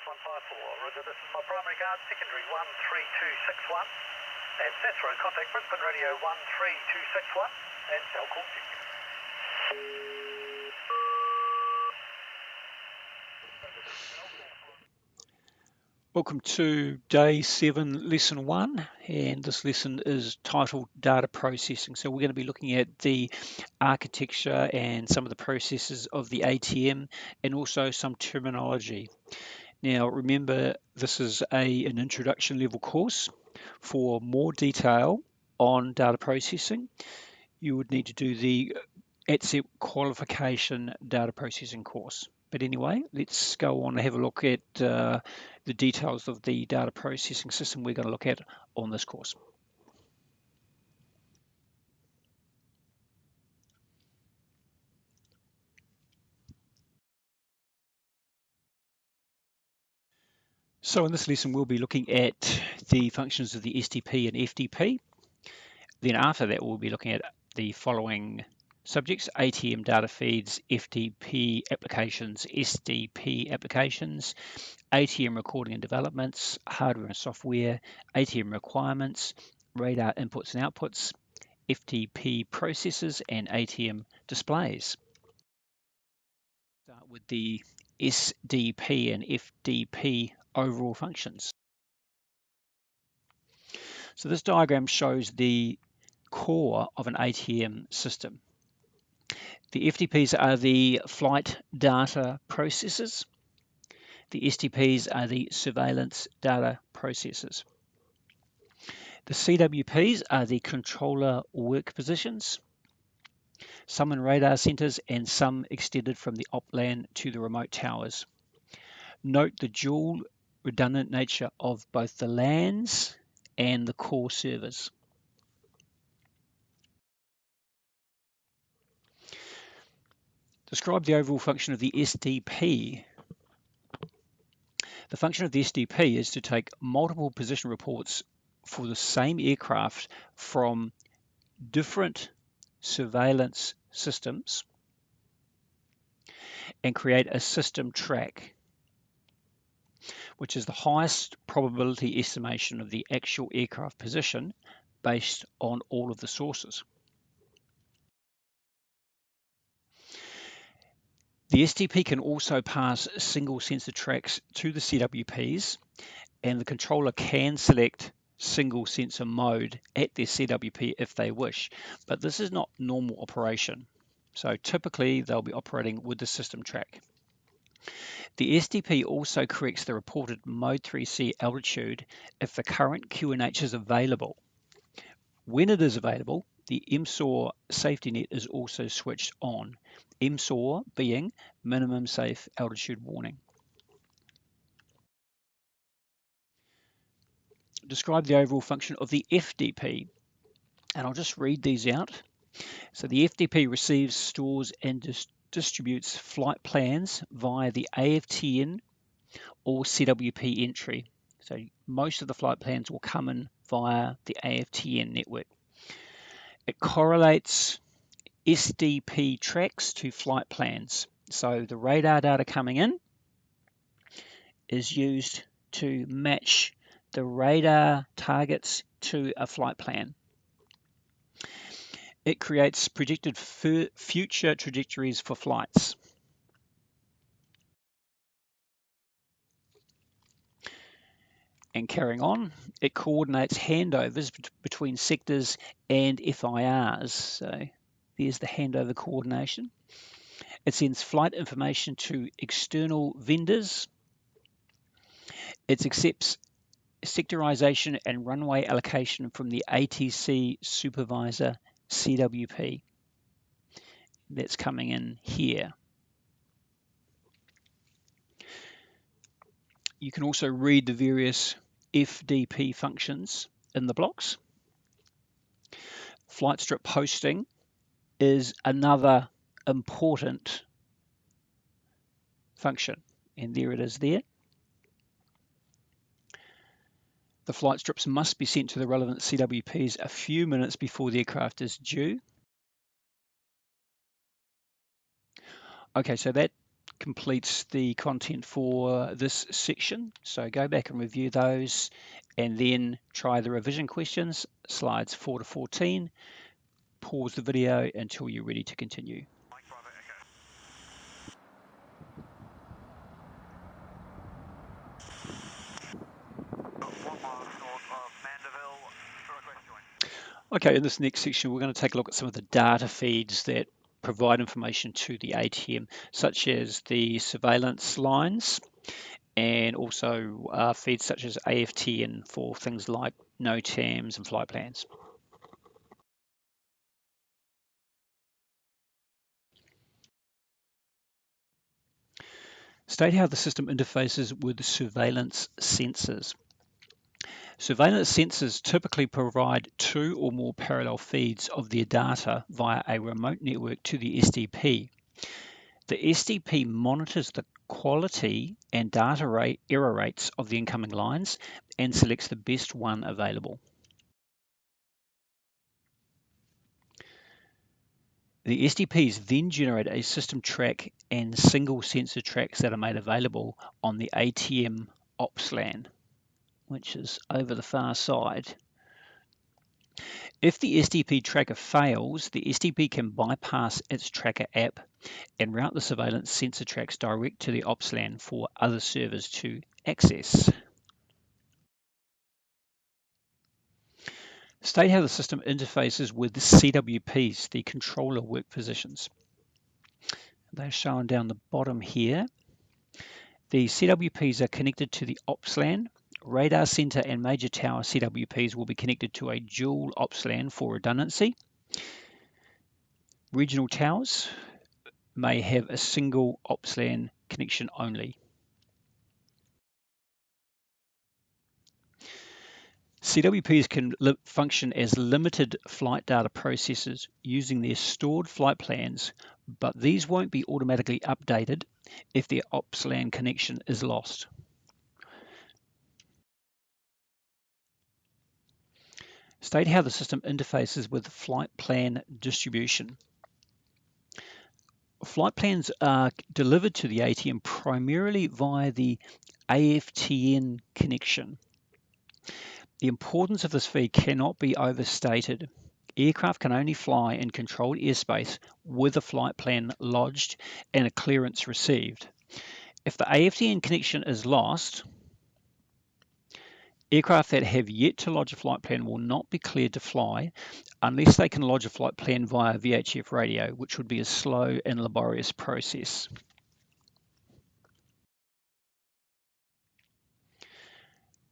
Roger, this is my primary guard, secondary 13261. And Cetera, contact Brisbane Radio 13261 and cell call check. Welcome to day 7, lesson 1, and this lesson is titled data processing. So we're going to be looking at the architecture and some of the processes of the ATM and also some terminology. Now remember, this is an introduction level course. For more detail on data processing, you would need to do the ATSEP qualification data processing course. But anyway, let's go on and have a look at the details of the data processing system we're going to look at on this course. So in this lesson, we'll be looking at the functions of the SDP and FDP. Then after that, we'll be looking at the following subjects: ATM data feeds, FDP applications, SDP applications, ATM recording and developments, hardware and software, ATM requirements, radar inputs and outputs, FDP processes, and ATM displays. Start with the SDP and FDP overall functions. So this diagram shows the core of an ATM system. The FDPs are the flight data processors. The SDPs are the surveillance data processors. The CWPs are the controller work positions, some in radar centers and some extended from the op-LAN to the remote towers. Note the dual redundant nature of both the LANs and the core servers. Describe the overall function of the SDP. The function of the SDP is to take multiple position reports for the same aircraft from different surveillance systems and create a system track, which is the highest probability estimation of the actual aircraft position based on all of the sources. The SDP can also pass single sensor tracks to the CWPs, and the controller can select single sensor mode at their CWP if they wish, but this is not normal operation. So typically they'll be operating with the system track. The SDP also corrects the reported mode 3C altitude if the current QNH is available. When it is available, the MSOR safety net is also switched on, MSOR being minimum safe altitude warning. Describe the overall function of the FDP, and I'll just read these out. So the FDP receives, stores, and distributes flight plans via the AFTN or CWP entry. So most of the flight plans will come in via the AFTN network. It correlates SDP tracks to flight plans. So the radar data coming in is used to match the radar targets to a flight plan. It creates predicted future trajectories for flights. And carrying on, it coordinates handovers between sectors and FIRs. So there's the handover coordination. It sends flight information to external vendors. It accepts sectorization and runway allocation from the ATC supervisor CWP. That's coming in here. You can also read the various FDP functions in the blocks. Flight strip posting is another important function, and there it is there. The flight strips must be sent to the relevant CWPs a few minutes before the aircraft is due. Okay, so that completes the content for this section. So go back and review those and then try the revision questions, slides 4 to 14. Pause the video until you're ready to continue. Okay, in this next section, we're going to take a look at some of the data feeds that provide information to the ATM, such as the surveillance lines and also feeds such as AFTN for things like NOTAMs and flight plans. State how the system interfaces with surveillance sensors. Surveillance sensors typically provide 2 or more parallel feeds of their data via a remote network to the SDP. The SDP monitors the quality and data error rates of the incoming lines and selects the best one available. The SDPs then generate a system track and single sensor tracks that are made available on the ATM ops LAN, which is over the far side. If the SDP tracker fails, the SDP can bypass its tracker app and route the surveillance sensor tracks direct to the ops LAN for other servers to access. State how the system interfaces with the CWPs, the controller work positions. They're shown down the bottom here. The CWPs are connected to the ops LAN. Radar center and major tower CWPs will be connected to a dual ops LAN for redundancy. Regional towers may have a single ops LAN connection only. CWPs can function as limited flight data processors using their stored flight plans, but these won't be automatically updated if their ops LAN connection is lost. State how the system interfaces with flight plan distribution. Flight plans are delivered to the ATM primarily via the AFTN connection. The importance of this feed cannot be overstated. Aircraft can only fly in controlled airspace with a flight plan lodged and a clearance received. If the AFTN connection is lost, aircraft that have yet to lodge a flight plan will not be cleared to fly unless they can lodge a flight plan via VHF radio, which would be a slow and laborious process.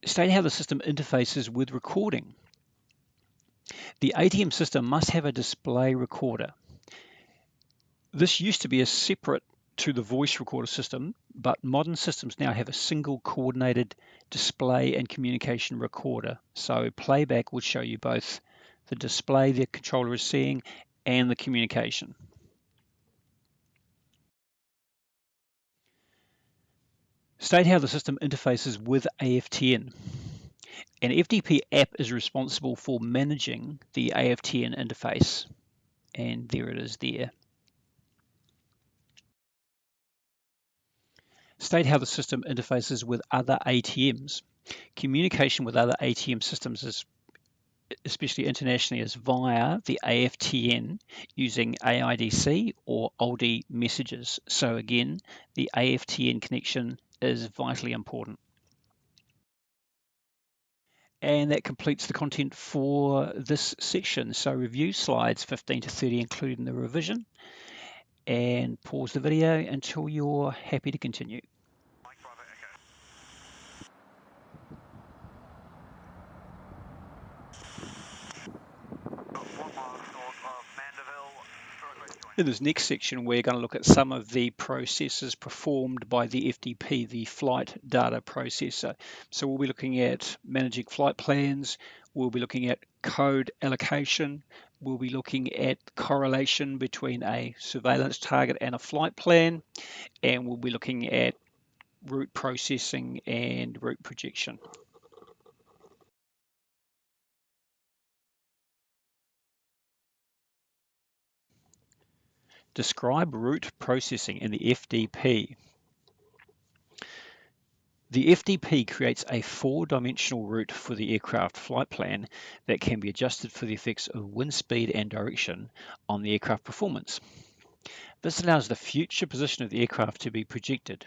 State how the system interfaces with recording. The ATM system must have a display recorder. This used to be a separate to the voice recorder system, but modern systems now have a single coordinated display and communication recorder. So playback would show you both the display the controller is seeing and the communication. State how the system interfaces with AFTN. An FDP app is responsible for managing the AFTN interface, and there it is there. State how the system interfaces with other ATMs. Communication with other ATM systems, especially internationally, is via the AFTN using AIDC or OLDI messages. So again, the AFTN connection is vitally important. And that completes the content for this section. So review slides 15 to 30, including the revision, and pause the video until you're happy to continue. In this next section, we're going to look at some of the processes performed by the FDP, the flight data processor. So we'll be looking at managing flight plans, we'll be looking at code allocation, we'll be looking at correlation between a surveillance target and a flight plan, and we'll be looking at route processing and route projection. Describe route processing in the FDP. The FDP creates a four-dimensional route for the aircraft flight plan that can be adjusted for the effects of wind speed and direction on the aircraft performance. This allows the future position of the aircraft to be projected,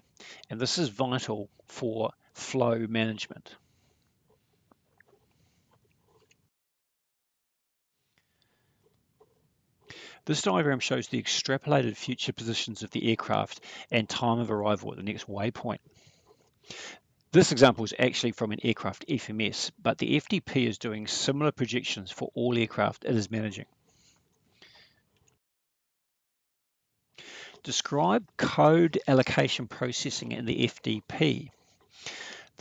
and this is vital for flow management. This diagram shows the extrapolated future positions of the aircraft and time of arrival at the next waypoint. This example is actually from an aircraft FMS, but the FDP is doing similar projections for all aircraft it is managing. Describe code allocation processing in the FDP.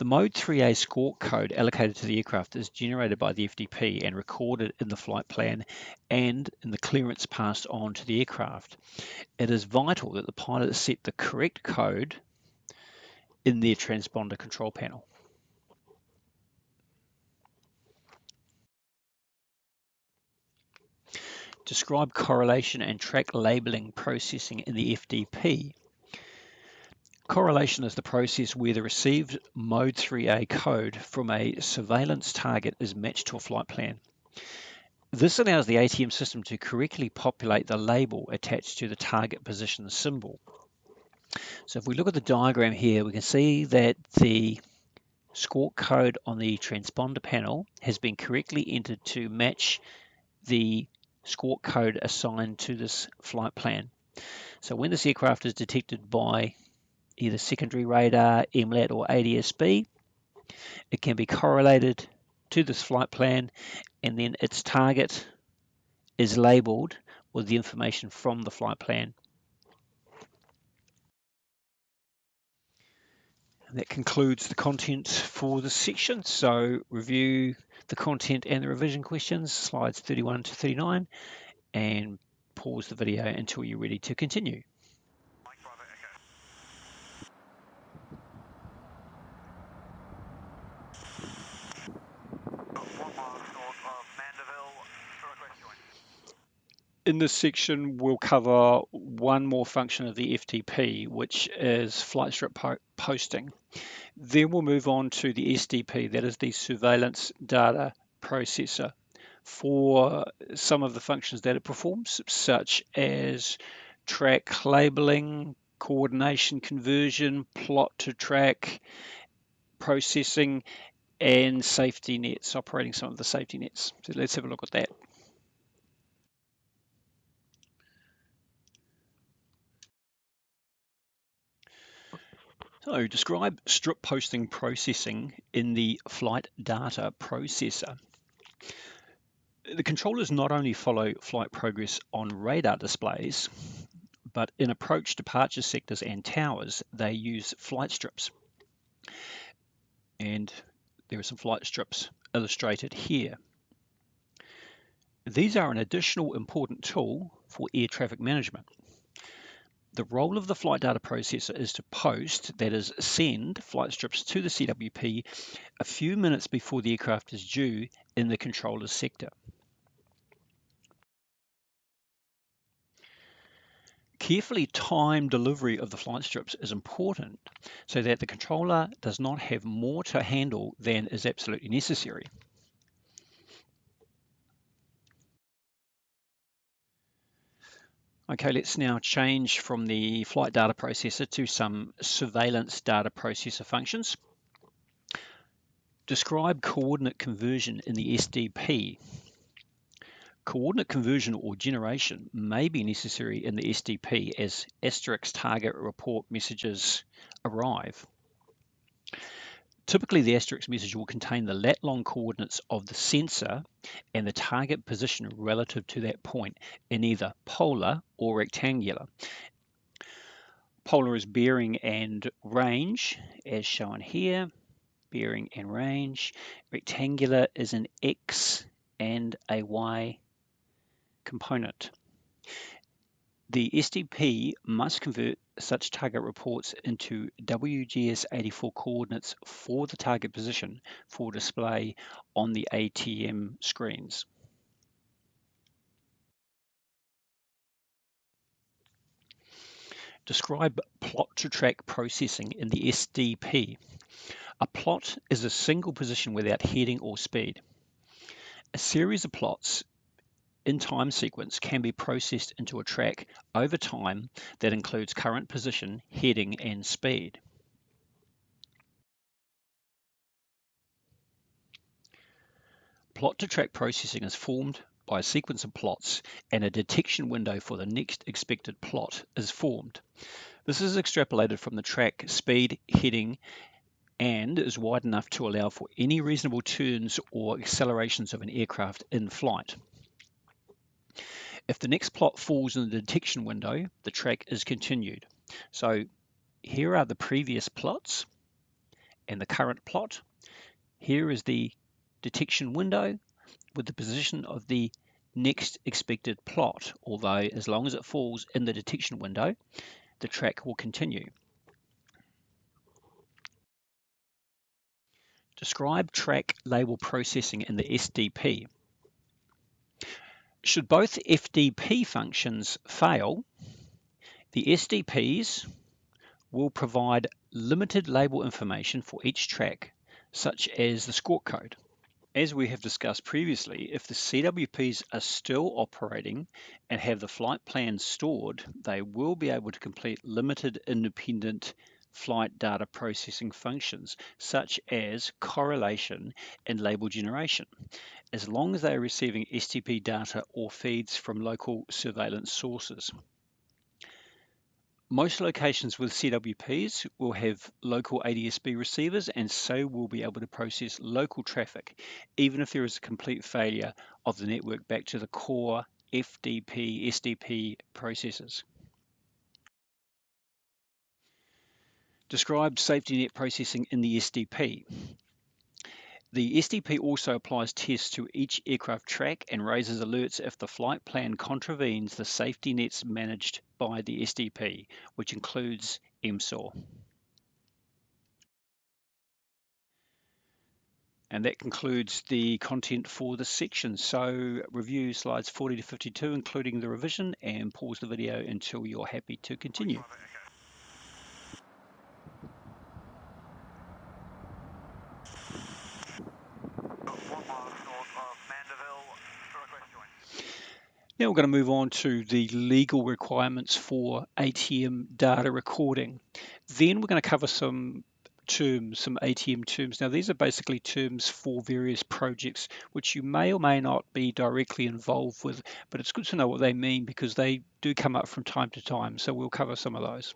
The Mode 3A score code allocated to the aircraft is generated by the FDP and recorded in the flight plan and in the clearance passed on to the aircraft. It is vital that the pilots set the correct code in their transponder control panel. Describe correlation and track labeling processing in the FDP. Correlation is the process where the received Mode 3A code from a surveillance target is matched to a flight plan. This allows the ATM system to correctly populate the label attached to the target position symbol. So if we look at the diagram here, we can see that the score code on the transponder panel has been correctly entered to match the score code assigned to this flight plan. So when this aircraft is detected by either secondary radar, MLAT or ADS-B, it can be correlated to this flight plan, and then its target is labeled with the information from the flight plan. And that concludes the content for this section. So review the content and the revision questions, slides 31 to 39, and pause the video until you're ready to continue. In this section, we'll cover one more function of the FDP, which is flight strip posting. Then we'll move on to the SDP, that is the surveillance data processor, for some of the functions that it performs, such as track labeling, coordination conversion, plot to track processing, and safety nets, operating some of the safety nets. So let's have a look at that. So describe strip posting processing in the flight data processor. The controllers not only follow flight progress on radar displays, but in approach departure sectors and towers, they use flight strips. And there are some flight strips illustrated here. These are an additional important tool for air traffic management. The role of the flight data processor is to post, that is, send flight strips to the CWP a few minutes before the aircraft is due in the controller's sector. Carefully timed delivery of the flight strips is important so that the controller does not have more to handle than is absolutely necessary. Okay, let's now change from the flight data processor to some surveillance data processor functions. Describe coordinate conversion in the SDP. Coordinate conversion or generation may be necessary in the SDP as asterisk target report messages arrive. Typically, the asterisk message will contain the lat-long coordinates of the sensor and the target position relative to that point in either polar or rectangular. Polar is bearing and range, as shown here, bearing and range. Rectangular is an X and a Y component. The SDP must convert such target reports into WGS84 coordinates for the target position for display on the ATM screens. Describe plot-to-track processing in the SDP. A plot is a single position without heading or speed. A series of plots in time sequence can be processed into a track over time that includes current position, heading, and speed. Plot-to-track processing is formed by a sequence of plots, and a detection window for the next expected plot is formed. This is extrapolated from the track speed, heading, and is wide enough to allow for any reasonable turns or accelerations of an aircraft in flight. If the next plot falls in the detection window, the track is continued. So here are the previous plots and the current plot. Here is the detection window with the position of the next expected plot, although as long as it falls in the detection window, the track will continue. Describe track label processing in the SDP. Should both FDP functions fail, the SDPs will provide limited label information for each track, such as the score code. As we have discussed previously, if the CWPs are still operating and have the flight plan stored, they will be able to complete limited independent flight data processing functions, such as correlation and label generation, as long as they are receiving STP data or feeds from local surveillance sources. Most locations with CWPs will have local ADS-B receivers, and so will be able to process local traffic, even if there is a complete failure of the network back to the core FDP, SDP processors. Describe safety net processing in the SDP. The SDP also applies tests to each aircraft track and raises alerts if the flight plan contravenes the safety nets managed by the SDP, which includes MSOR. And that concludes the content for this section. So review slides 40 to 52, including the revision, and pause the video until you're happy to continue. Now we're going to move on to the legal requirements for ATM data recording. Then we're going to cover some terms, some ATM terms. Now these are basically terms for various projects which you may or may not be directly involved with, but it's good to know what they mean because they do come up from time to time. So we'll cover some of those.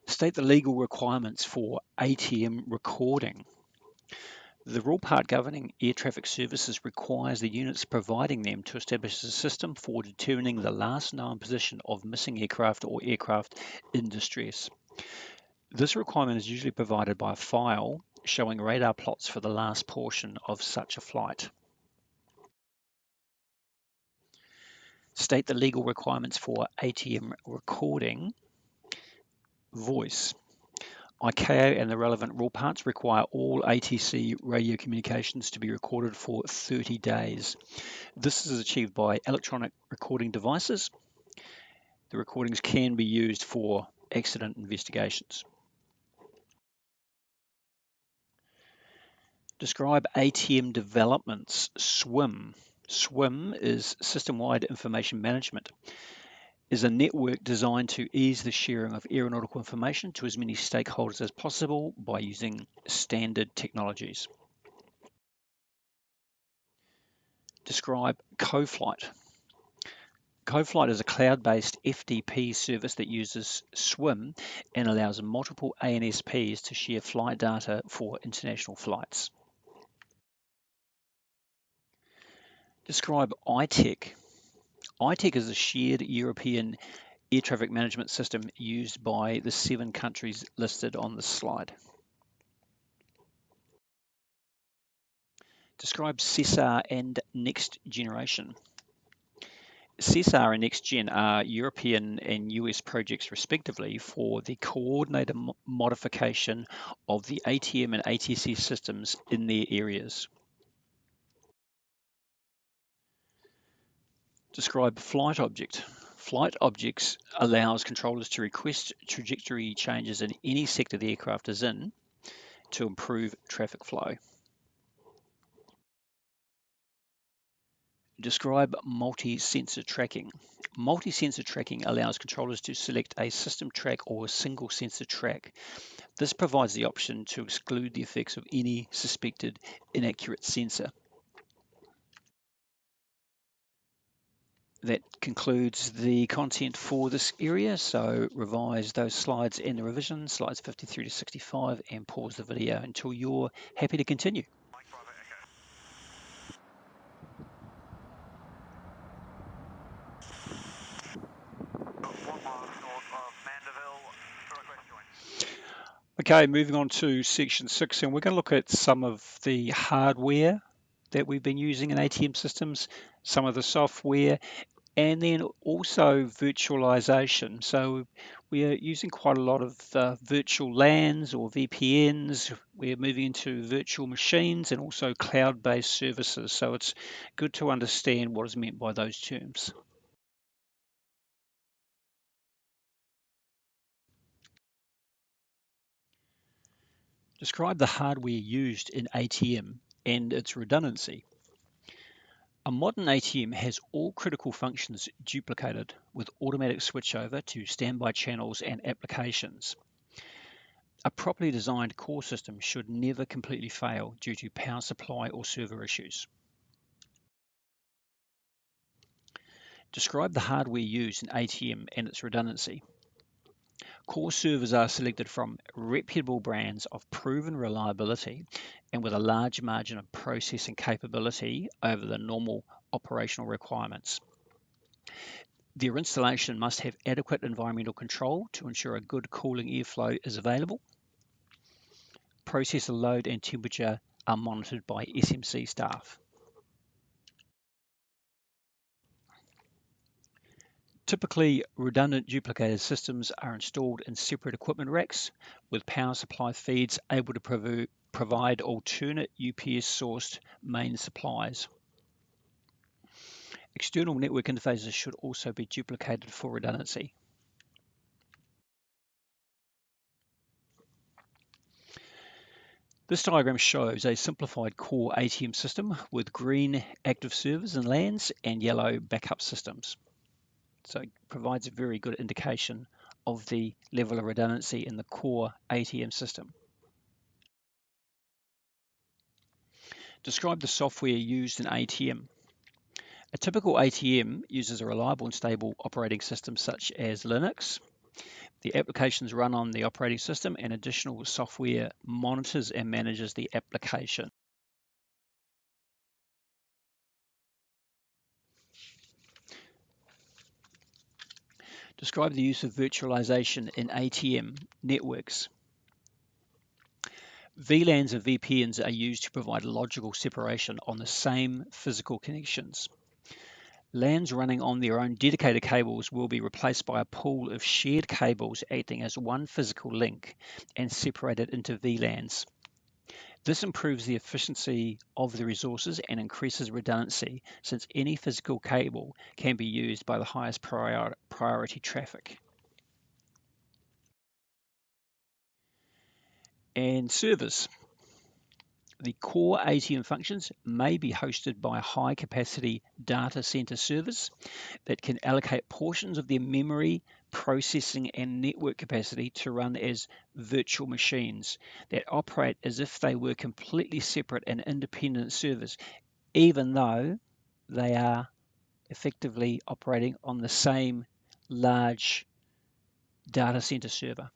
State the legal requirements for ATM recording. The rule part governing air traffic services requires the units providing them to establish a system for determining the last known position of missing aircraft or aircraft in distress. This requirement is usually provided by a file showing radar plots for the last portion of such a flight. State the legal requirements for ATM recording. Voice. ICAO and the relevant rule parts require all ATC radio communications to be recorded for 30 days. This is achieved by electronic recording devices. The recordings can be used for accident investigations. Describe ATM developments. SWIM. SWIM is System-Wide Information Management. Is a network designed to ease the sharing of aeronautical information to as many stakeholders as possible by using standard technologies. Describe CoFlight. CoFlight is a cloud-based FDP service that uses SWIM and allows multiple ANSPs to share flight data for international flights. Describe ITEC. ITEC is a shared European air traffic management system used by the 7 countries listed on this slide. Describe CESAR and Next Generation. CESAR and Next Gen are European and US projects respectively for the coordinated modification of the ATM and ATC systems in their areas. Describe flight object. Flight objects allows controllers to request trajectory changes in any sector the aircraft is in to improve traffic flow. Describe multi-sensor tracking. Multi-sensor tracking allows controllers to select a system track or a single sensor track. This provides the option to exclude the effects of any suspected inaccurate sensor. That concludes the content for this area. So revise those slides in the revision, slides 53 to 65, and pause the video until you're happy to continue. Okay, moving on to section 6, and we're going to look at some of the hardware that we've been using in ATM systems, some of the software, and then also virtualization. So we are using quite a lot of virtual LANs or VPNs. We're moving into virtual machines and also cloud-based services. So it's good to understand what is meant by those terms. Describe the hardware used in ATM and its redundancy. A modern ATM has all critical functions duplicated with automatic switchover to standby channels and applications. A properly designed core system should never completely fail due to power supply or server issues. Describe the hardware used in ATM and its redundancy. Core servers are selected from reputable brands of proven reliability and with a large margin of processing capability over the normal operational requirements. Their installation must have adequate environmental control to ensure a good cooling airflow is available. Processor load and temperature are monitored by SMC staff. Typically, redundant duplicated systems are installed in separate equipment racks with power supply feeds able to provide alternate UPS-sourced main supplies. External network interfaces should also be duplicated for redundancy. This diagram shows a simplified core ATM system with green active servers and LANs and yellow backup systems. So it provides a very good indication of the level of redundancy in the core ATM system. Describe the software used in ATM. A typical ATM uses a reliable and stable operating system such as Linux. The applications run on the operating system and additional software monitors and manages the application. Describe the use of virtualization in ATM networks. VLANs and VPNs are used to provide logical separation on the same physical connections. LANs running on their own dedicated cables will be replaced by a pool of shared cables acting as one physical link and separated into VLANs. This improves the efficiency of the resources and increases redundancy since any physical cable can be used by the highest priority traffic. And servers. The core ATM functions may be hosted by high-capacity data center servers that can allocate portions of their memory, processing, and network capacity to run as virtual machines that operate as if they were completely separate and independent servers, even though they are effectively operating on the same large data center server.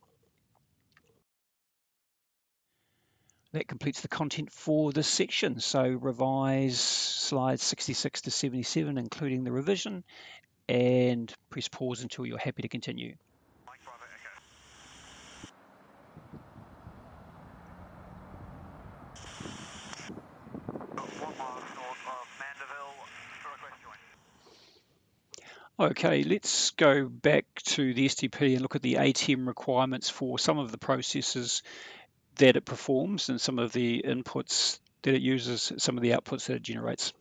That completes the content for this section. So revise slides 66 to 77, including the revision, and press pause until you're happy to continue. Okay, let's go back to the SDP and look at the ATM requirements for some of the processes that it performs and some of the inputs that it uses, some of the outputs that it generates.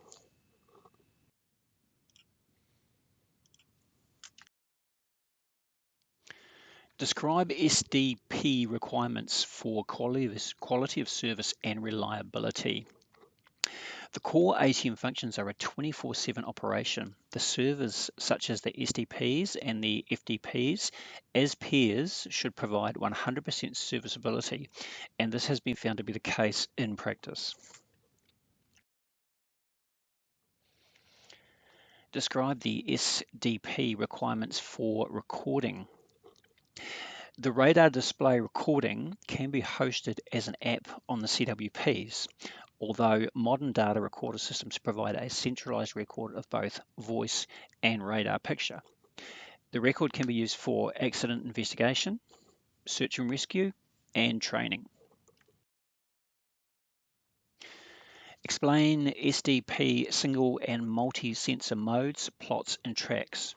Describe SDP requirements for quality of service and reliability. The core ATM functions are a 24/7 operation. The servers, such as the SDPs and the FDPs, as pairs, should provide 100% serviceability, and this has been found to be the case in practice. Describe the SDP requirements for recording. The radar display recording can be hosted as an app on the CWPs, although modern data recorder systems provide a centralized record of both voice and radar picture. The record can be used for accident investigation, search and rescue, and training. Explain SDP single and multi-sensor modes, plots, and tracks.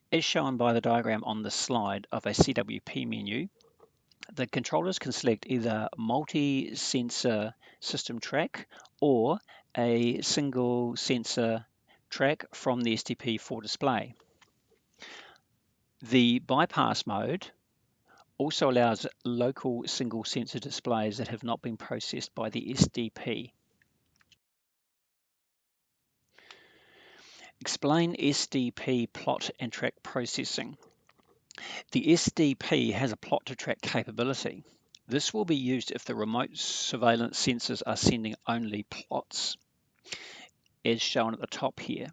As shown by the diagram on the slide of a CWP menu, the controllers can select either multi-sensor system track or a single sensor track from the SDP for display. The bypass mode also allows local single sensor displays that have not been processed by the SDP. Explain SDP plot and track processing. The SDP has a plot to track capability. This will be used if the remote surveillance sensors are sending only plots, as shown at the top here.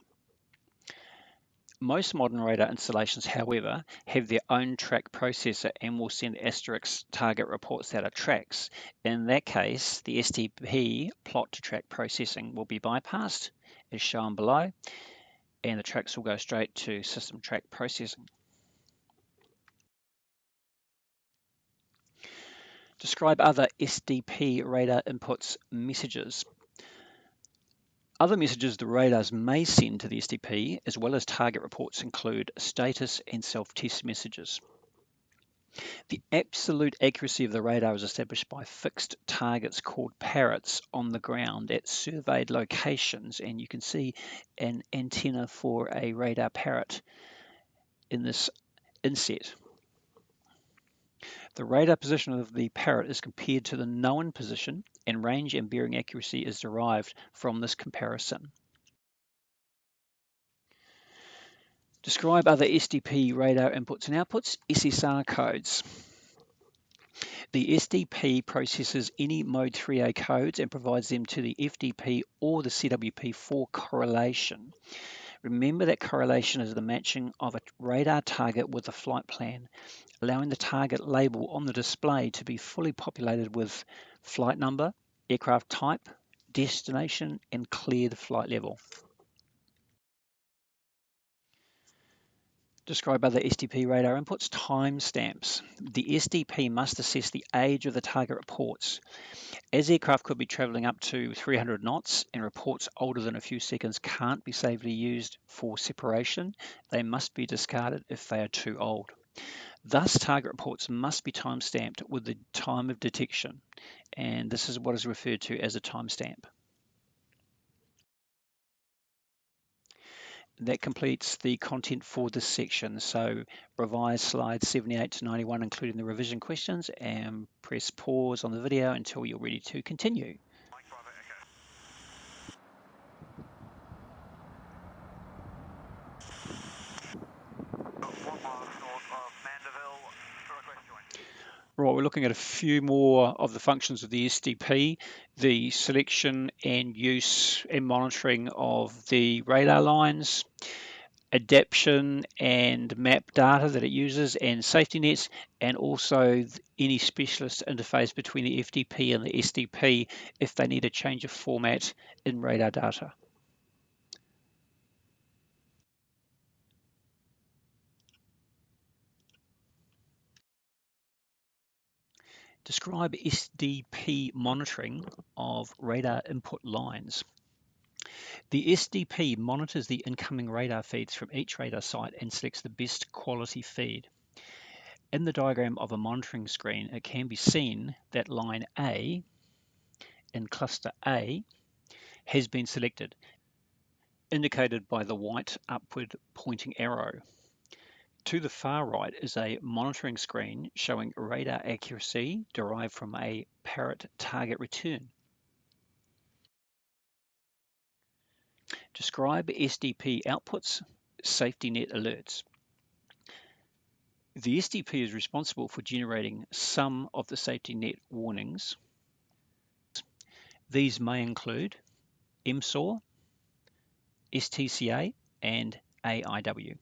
Most modern radar installations, however, have their own track processor and will send asterisk target reports that are tracks. In that case, the SDP plot to track processing will be bypassed, as shown below, and the tracks will go straight to system track processing. Describe other SDP radar inputs messages. Other messages the radars may send to the SDP, as well as target reports, include status and self-test messages. The absolute accuracy of the radar is established by fixed targets called parrots on the ground at surveyed locations, and you can see an antenna for a radar parrot in this inset. The radar position of the parrot is compared to the known position, and range and bearing accuracy is derived from this comparison. Describe other SDP radar inputs and outputs, SSR codes. The SDP processes any Mode 3A codes and provides them to the FDP or the CWP for correlation. Remember that correlation is the matching of a radar target with a flight plan, allowing the target label on the display to be fully populated with flight number, aircraft type, destination, and cleared flight level. Describe other SDP radar inputs, timestamps. The SDP must assess the age of the target reports. As aircraft could be traveling up to 300 knots and reports older than a few seconds can't be safely used for separation, they must be discarded if they are too old. Thus, target reports must be timestamped with the time of detection, and this is what is referred to as a timestamp. That completes the content for this section. So revise slides 78 to 91, including the revision questions, and press pause on the video until you're ready to continue. Right, we're looking at a few more of the functions of the SDP, the selection and use and monitoring of the radar lines, adaptation and map data that it uses, and safety nets, and also any specialist interface between the FDP and the SDP if they need a change of format in radar data. Describe SDP monitoring of radar input lines. The SDP monitors the incoming radar feeds from each radar site and selects the best quality feed. In the diagram of a monitoring screen, it can be seen that line A in cluster A has been selected, indicated by the white upward pointing arrow. To the far right is a monitoring screen showing radar accuracy derived from a parrot target return. Describe SDP outputs, safety net alerts. The SDP is responsible for generating some of the safety net warnings. These may include MSOR, STCA, and A.I.W.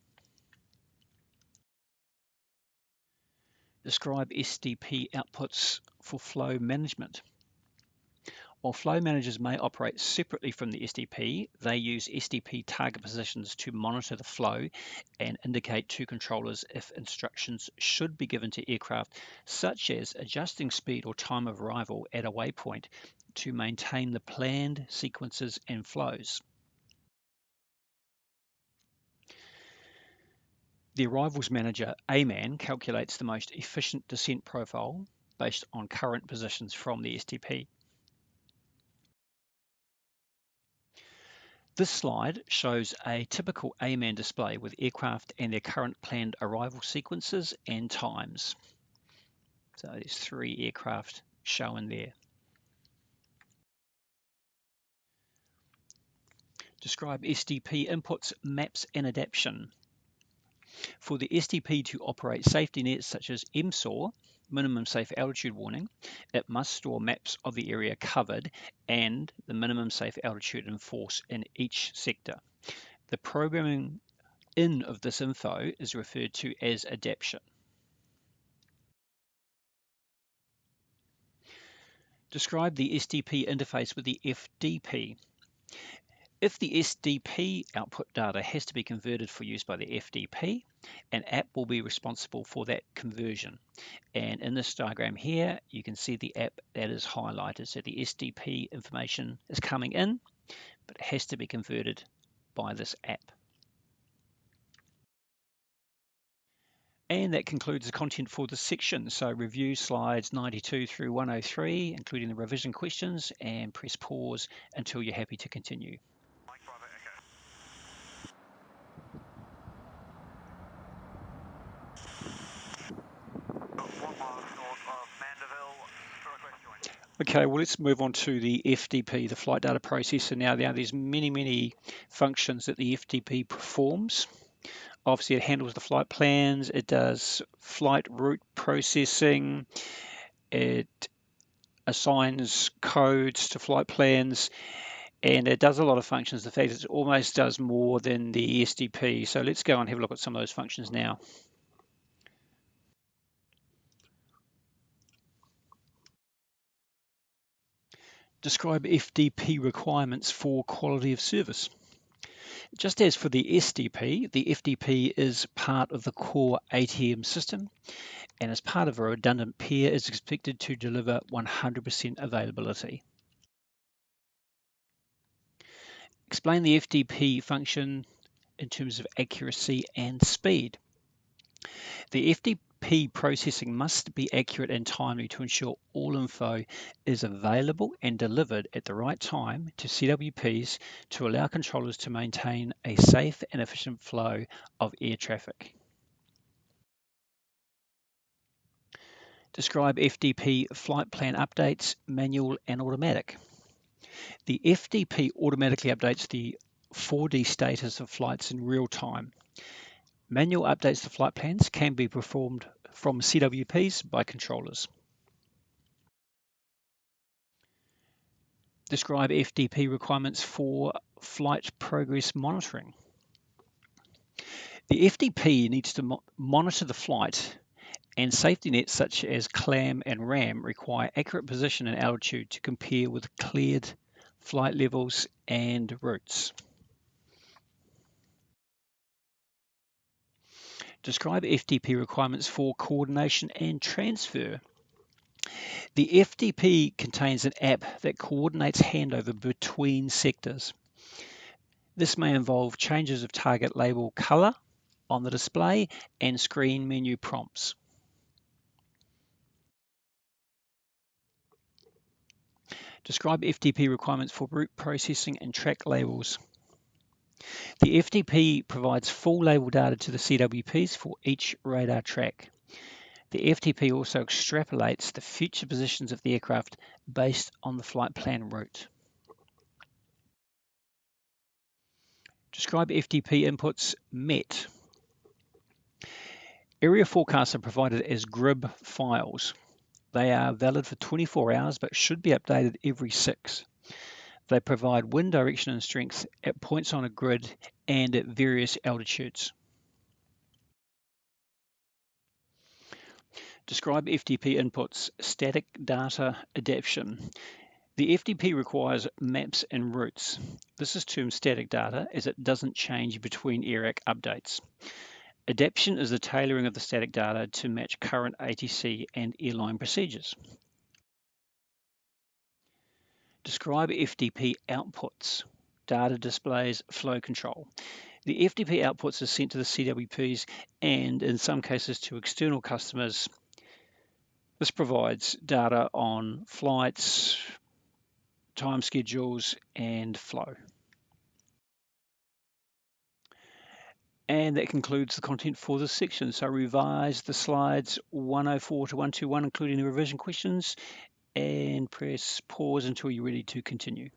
Describe SDP outputs for flow management. While flow managers may operate separately from the SDP, they use SDP target positions to monitor the flow and indicate to controllers if instructions should be given to aircraft, such as adjusting speed or time of arrival at a waypoint to maintain the planned sequences and flows. The arrivals manager, AMAN, calculates the most efficient descent profile based on current positions from the SDP. This slide shows a typical AMAN display with aircraft and their current planned arrival sequences and times. So there's 3 aircraft shown there. Describe SDP inputs, maps, and adaptation. For the SDP to operate safety nets such as MSOR, minimum safe altitude warning, it must store maps of the area covered and the minimum safe altitude in force in each sector. The programming in of this info is referred to as adaptation. Describe the SDP interface with the FDP. If the SDP output data has to be converted for use by the FDP, an app will be responsible for that conversion. And in this diagram here, you can see the app that is highlighted. So the SDP information is coming in, but it has to be converted by this app. And that concludes the content for this section. So review slides 92 through 103, including the revision questions, and press pause until you're happy to continue. Okay, well, let's move on to the FDP, the flight data processor. Now, there's many functions that the FDP performs. Obviously, it handles the flight plans, it does flight route processing, it assigns codes to flight plans, and it does a lot of functions. In fact, it almost does more than the SDP. So let's go and have a look at some of those functions now. Describe FDP requirements for quality of service. Just as for the SDP, the FDP is part of the core ATM system, and as part of a redundant pair is expected to deliver 100% availability. Explain the FDP function in terms of accuracy and speed. The FDP processing must be accurate and timely to ensure all info is available and delivered at the right time to CWPs to allow controllers to maintain a safe and efficient flow of air traffic. Describe FDP flight plan updates, manual and automatic. The FDP automatically updates the 4D status of flights in real time. Manual updates to flight plans can be performed from CWPs by controllers. Describe FDP requirements for flight progress monitoring. The FDP needs to monitor the flight, and safety nets such as CLAM and RAM require accurate position and altitude to compare with cleared flight levels and routes. Describe FDP requirements for coordination and transfer. The FDP contains an app that coordinates handover between sectors. This may involve changes of target label color on the display and screen menu prompts. Describe FDP requirements for route processing and track labels. The FDP provides full label data to the CWPs for each radar track. The FDP also extrapolates the future positions of the aircraft based on the flight plan route. Describe FDP inputs met. Area forecasts are provided as GRIB files. They are valid for 24 hours but should be updated every 6. They provide wind direction and strength at points on a grid and at various altitudes. Describe FDP inputs, static data adaptation. The FDP requires maps and routes. This is termed static data as it doesn't change between AIRAC updates. Adaptation is the tailoring of the static data to match current ATC and airline procedures. Describe FDP outputs, data displays, flow control. The FDP outputs are sent to the CWPs and in some cases to external customers. This provides data on flights, time schedules, and flow. And that concludes the content for this section. So revise the slides 104 to 121, including the revision questions, and press pause until you're ready to continue.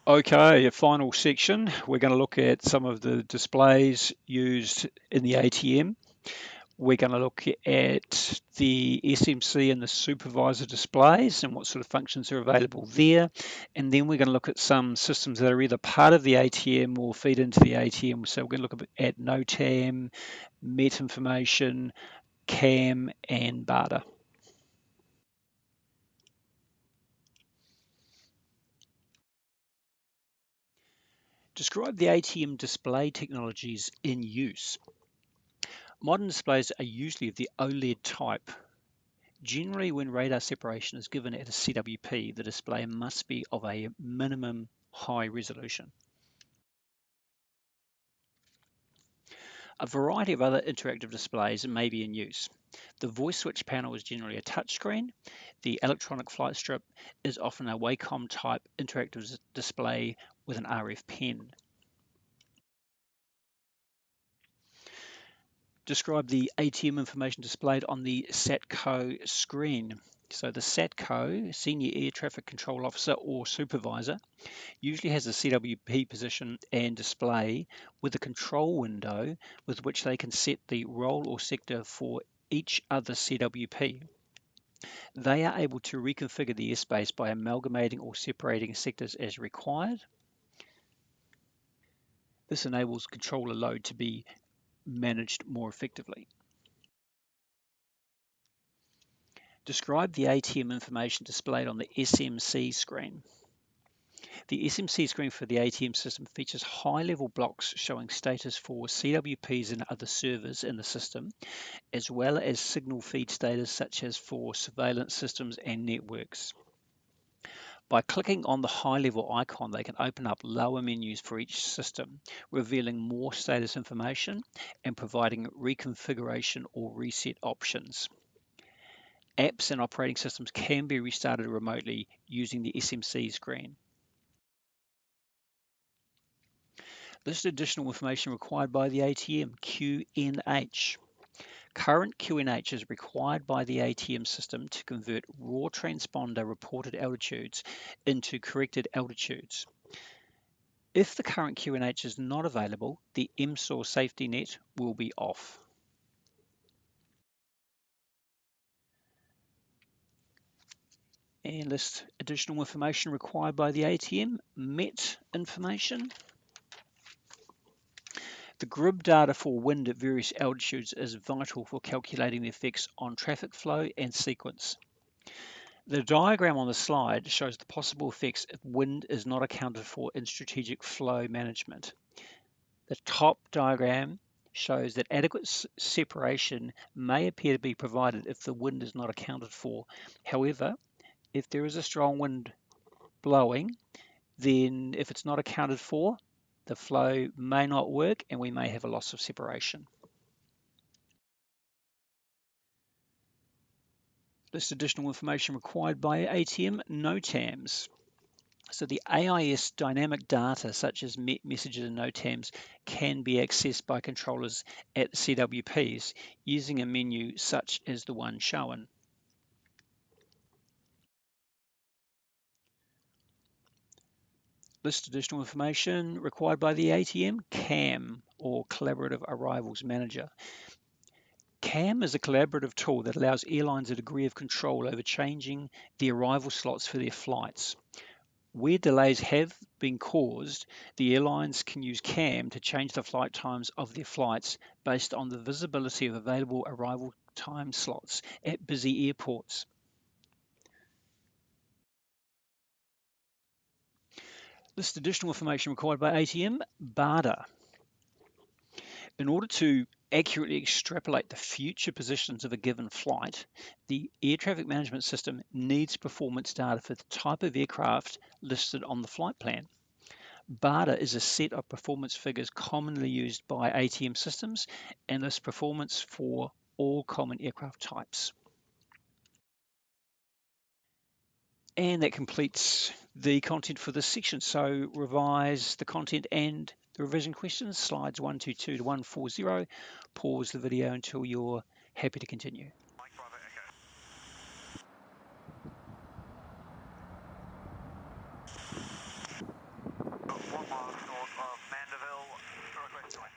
Okay, a final section. We're going to look at some of the displays used in the ATM. We're going to look at the SMC and the supervisor displays and what sort of functions are available there. And then we're going to look at some systems that are either part of the ATM or feed into the ATM. So we're going to look at NOTAM, MET information, CAM, and BARDA. Describe the ATM display technologies in use. Modern displays are usually of the OLED type. Generally, when radar separation is given at a CWP, the display must be of a minimum high resolution. A variety of other interactive displays may be in use. The voice switch panel is generally a touchscreen. The electronic flight strip is often a Wacom type interactive display with an RF pen. Describe the ATM information displayed on the SATCO screen. So the SATCO, Senior Air Traffic Control Officer or Supervisor, usually has a CWP position and display with a control window with which they can set the role or sector for each other CWP. They are able to reconfigure the airspace by amalgamating or separating sectors as required. This enables controller load to be managed more effectively. Describe the ATM information displayed on the SMC screen. The SMC screen for the ATM system features high-level blocks showing status for CWPs and other servers in the system, as well as signal feed status such as for surveillance systems and networks. By clicking on the high-level icon, they can open up lower menus for each system, revealing more status information and providing reconfiguration or reset options. Apps and operating systems can be restarted remotely using the SMC screen. List additional information required by the ATM, QNH. Current QNH is required by the ATM system to convert raw transponder reported altitudes into corrected altitudes. If the current QNH is not available, the MSOR safety net will be off. And list additional information required by the ATM, MET information. The GRIB data for wind at various altitudes is vital for calculating the effects on traffic flow and sequence. The diagram on the slide shows the possible effects if wind is not accounted for in strategic flow management. The top diagram shows that adequate separation may appear to be provided if the wind is not accounted for. However, if there is a strong wind blowing, then if it's not accounted for, the flow may not work and we may have a loss of separation. List additional information required by ATM NOTAMs. So the AIS dynamic data, such as messages and NOTAMs, can be accessed by controllers at CWPs using a menu such as the one shown. List additional information required by the ATM CAM, or Collaborative Arrivals Manager. CAM is a collaborative tool that allows airlines a degree of control over changing the arrival slots for their flights. Where delays have been caused, the airlines can use CAM to change the flight times of their flights based on the visibility of available arrival time slots at busy airports. List additional information required by ATM BARDA. In order to accurately extrapolate the future positions of a given flight, the air traffic management system needs performance data for the type of aircraft listed on the flight plan. BARDA is a set of performance figures commonly used by ATM systems and lists performance for all common aircraft types. And that completes the content for this section. So revise the content and the revision questions, slides 122 to 140. Pause the video until you're happy to continue.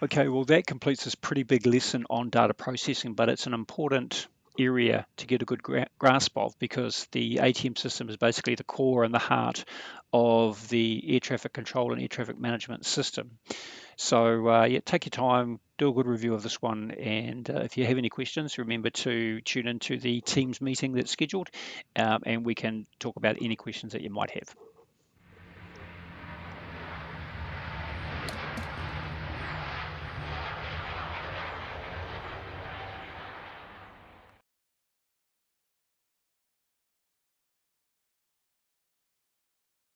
Okay, well that completes this pretty big lesson on data processing, but it's an important area to get a good grasp of because the ATM system is basically the core and the heart of the air traffic control and air traffic management system. So yeah, take your time, do a good review of this one, and if you have any questions, remember to tune into the Teams meeting that's scheduled, and we can talk about any questions that you might have.